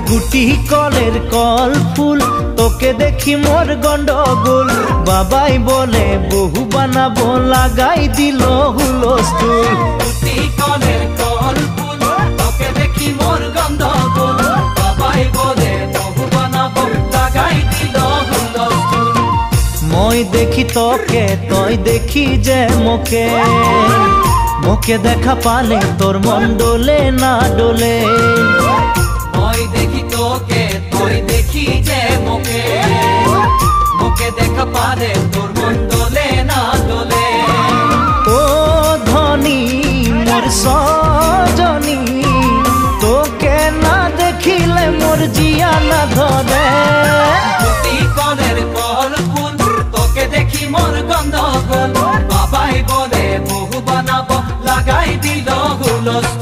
গুটি কলের কল ফুল তোকে দেখি মোর গন্ডগোল বাবাই বলে বহু বানাবো লাগাই দিল হুলস্থুল গুটি কলের কল ফুল তোকে দেখি মোর গন্ডগোল বাবাই বলে বহু বানাবো লাগাই দিল হুলস্থুল মই দেখি তোকে তই দেখি যে মোকে মোকে দেখা পালে তোর মন ডোলে না ডোলে মই দেখি তোকে তুই দেখি যে মোকে মোকে দেখা পারে তোর মন দোলে না দোলে ও ধনী মোর সজনী তোকে না দেখিলে মোর জিয়া না ধরে গুটি কলের কল ফুল তোকে দেখি মোর গন্ডগোল বাবাই বলে বহু বানাবো লাগাই দিল হুলস্থুল।